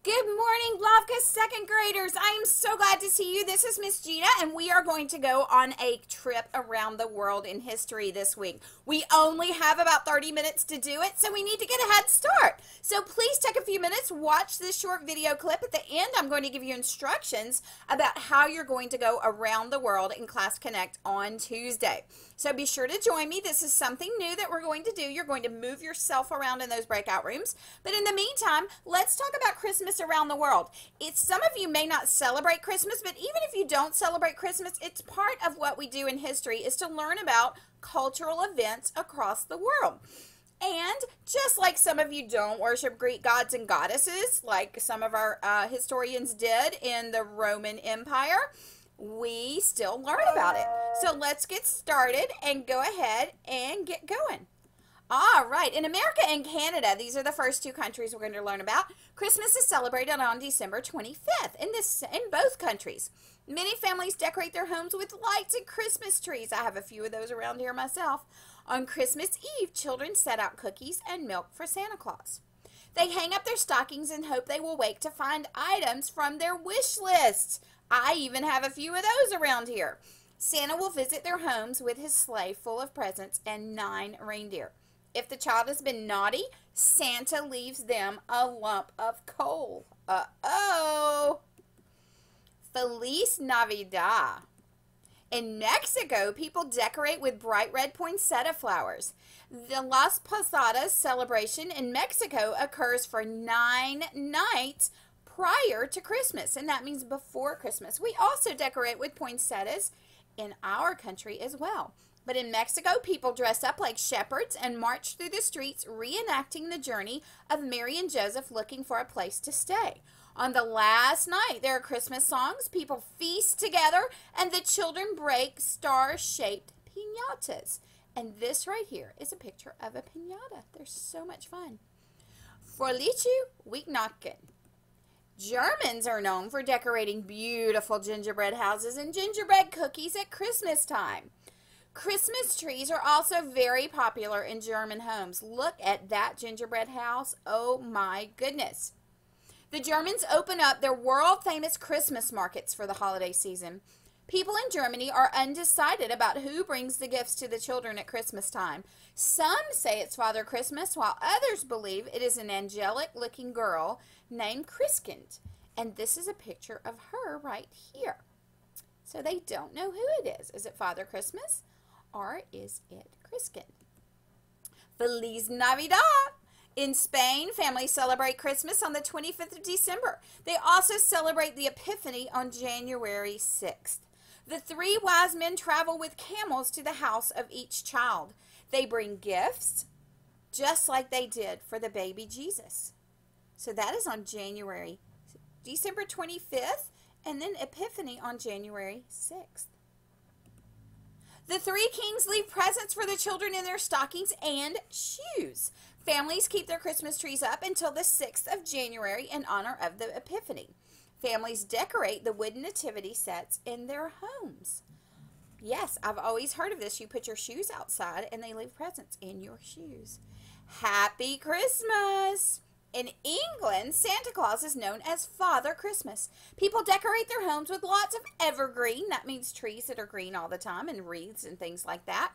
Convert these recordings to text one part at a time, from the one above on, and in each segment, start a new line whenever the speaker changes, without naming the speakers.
Good morning, Blavka second graders. I am so glad to see you. This is Miss Gina, and we are going to go on a trip around the world in history this week. We only have about 30 minutes to do it, so we need to get a head start. So please take a few minutes, watch this short video clip. At the end, I'm going to give you instructions about how you're going to go around the world in Class Connect on Tuesday. So be sure to join me. This is something new that we're going to do. You're going to move yourself around in those breakout rooms. But in the meantime, let's talk about Christmas around the world. Some of you may not celebrate Christmas, but even if you don't celebrate Christmas, it's part of what we do in history is to learn about cultural events across the world. And just like some of you don't worship Greek gods and goddesses, like some of our historians did in the Roman Empire, we still learn about it. So let's get started and go ahead and get going. All right, in America and Canada, these are the first two countries we're going to learn about. Christmas is celebrated on December 25th in both countries. Many families decorate their homes with lights and Christmas trees. I have a few of those around here myself. On Christmas Eve, children set out cookies and milk for Santa Claus. They hang up their stockings and hope they will wake to find items from their wish lists. I even have a few of those around here. Santa will visit their homes with his sleigh full of presents and 9 reindeer. If the child has been naughty, Santa leaves them a lump of coal. Uh-oh. Feliz Navidad. In Mexico, people decorate with bright red poinsettia flowers. The Las Posadas celebration in Mexico occurs for 9 nights prior to Christmas, and that means before Christmas. We also decorate with poinsettias in our country as well. But in Mexico, people dress up like shepherds and march through the streets reenacting the journey of Mary and Joseph looking for a place to stay. On the last night, there are Christmas songs, people feast together, and the children break star-shaped piñatas. And this right here is a picture of a piñata. They're so much fun. Fröhliche Weihnachten. Germans are known for decorating beautiful gingerbread houses and gingerbread cookies at Christmas time. Christmas trees are also very popular in German homes. Look at that gingerbread house. Oh my goodness. The Germans open up their world-famous Christmas markets for the holiday season. People in Germany are undecided about who brings the gifts to the children at Christmas time. Some say it's Father Christmas, while others believe it is an angelic-looking girl named Christkind. And this is a picture of her right here. So they don't know who it is. Is it Father Christmas? Or is it Christkind? Feliz Navidad! In Spain, families celebrate Christmas on the 25th of December. They also celebrate the Epiphany on January 6th. The 3 wise men travel with camels to the house of each child. They bring gifts, just like they did for the baby Jesus. So that is on December 25th, and then Epiphany on January 6th. The 3 kings leave presents for the children in their stockings and shoes. Families keep their Christmas trees up until the 6th of January in honor of the Epiphany. Families decorate the wooden nativity sets in their homes. Yes, I've always heard of this. You put your shoes outside and they leave presents in your shoes. Happy Christmas! In England, Santa Claus is known as Father Christmas. People decorate their homes with lots of evergreen, that means trees that are green all the time, and wreaths and things like that,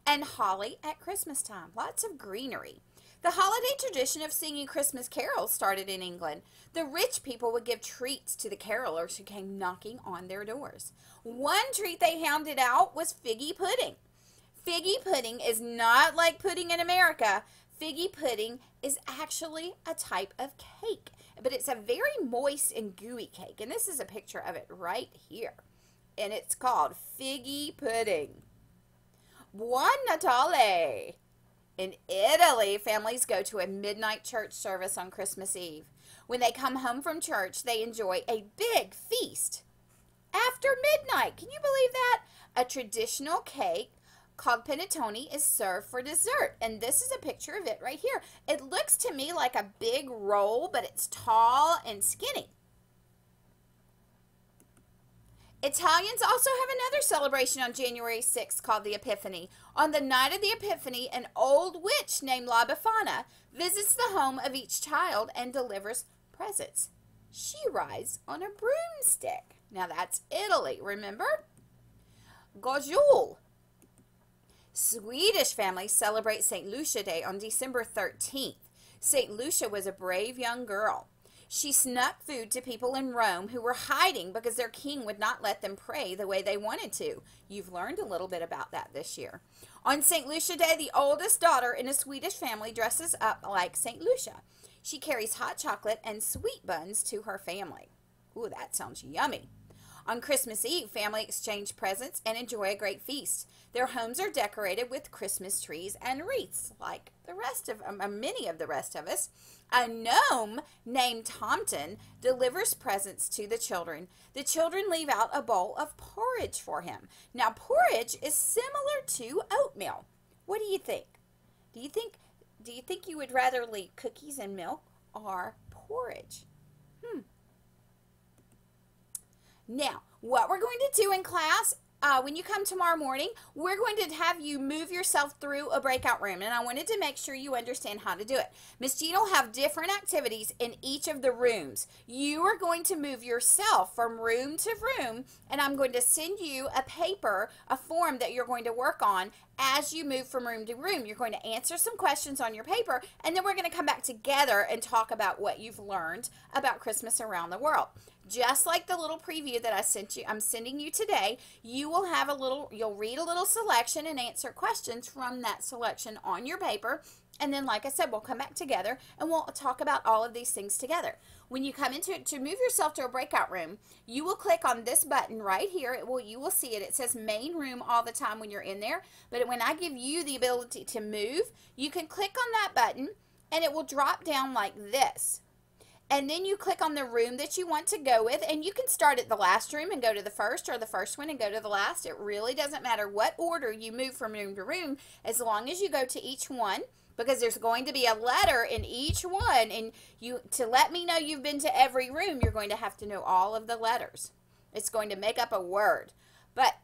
and holly at Christmas time. Lots of greenery. The holiday tradition of singing Christmas carols started in England. The rich people would give treats to the carolers who came knocking on their doors. One treat they handed out was figgy pudding. Figgy pudding is not like pudding in America. Figgy pudding is actually a type of cake, but it's a very moist and gooey cake, and this is a picture of it right here, and it's called figgy pudding. Buon Natale! In Italy, families go to a midnight church service on Christmas Eve. When they come home from church, they enjoy a big feast after midnight. Can you believe that? A traditional cake called panettone is served for dessert, and this is a picture of it right here. It looks to me like a big roll, but it's tall and skinny. Italians also have another celebration on January 6th called the Epiphany. On the night of the Epiphany, an old witch named La Befana visits the home of each child and delivers presents. She rides on a broomstick. Now that's Italy, remember? Gojul. Swedish families celebrate St. Lucia Day on December 13th. St. Lucia was a brave young girl. She snuck food to people in Rome who were hiding because their king would not let them pray the way they wanted to. You've learned a little bit about that this year. On St. Lucia Day, the oldest daughter in a Swedish family dresses up like St. Lucia. She carries hot chocolate and sweet buns to her family. Ooh, that sounds yummy. On Christmas Eve, family exchange presents and enjoy a great feast. Their homes are decorated with Christmas trees and wreaths, like the rest of many of the rest of us. A gnome named Tomten delivers presents to the children. The children leave out a bowl of porridge for him. Now, porridge is similar to oatmeal. What do you think? Do you think you would rather leave cookies and milk or porridge? Now, what we're going to do in class, when you come tomorrow morning, we're going to have you move yourself through a breakout room, and I wanted to make sure you understand how to do it. Miss Jean will have different activities in each of the rooms. You are going to move yourself from room to room, and I'm going to send you a paper, a form that you're going to work on as you move from room to room. You're going to answer some questions on your paper, and then we're going to come back together and talk about what you've learned about Christmas around the world. Just like the little preview that I'm sending you today, you'll read a little selection and answer questions from that selection on your paper. And then, like I said, we'll come back together and we'll talk about all of these things together. When you come to move yourself to a breakout room, you will click on this button right here. You will see it. It says main room all the time when you're in there. But when I give you the ability to move, you can click on that button and it will drop down like this. And then you click on the room that you want to go with, and you can start at the last room and go to the first, or the first one and go to the last. It really doesn't matter what order you move from room to room, as long as you go to each one, because there's going to be a letter in each one, and to let me know you've been to every room, you're going to have to know all of the letters. It's going to make up a word. But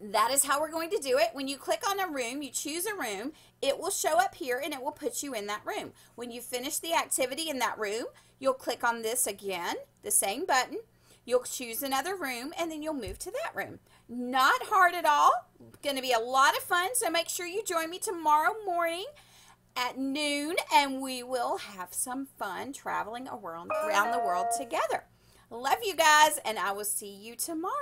that is how we're going to do it. When you click on a room, you choose a room, it will show up here and it will put you in that room. When you finish the activity in that room, you'll click on this again, the same button. You'll choose another room and then you'll move to that room. Not hard at all. Going to be a lot of fun, so make sure you join me tomorrow morning at noon and we will have some fun traveling around the world together. Love you guys, and I will see you tomorrow.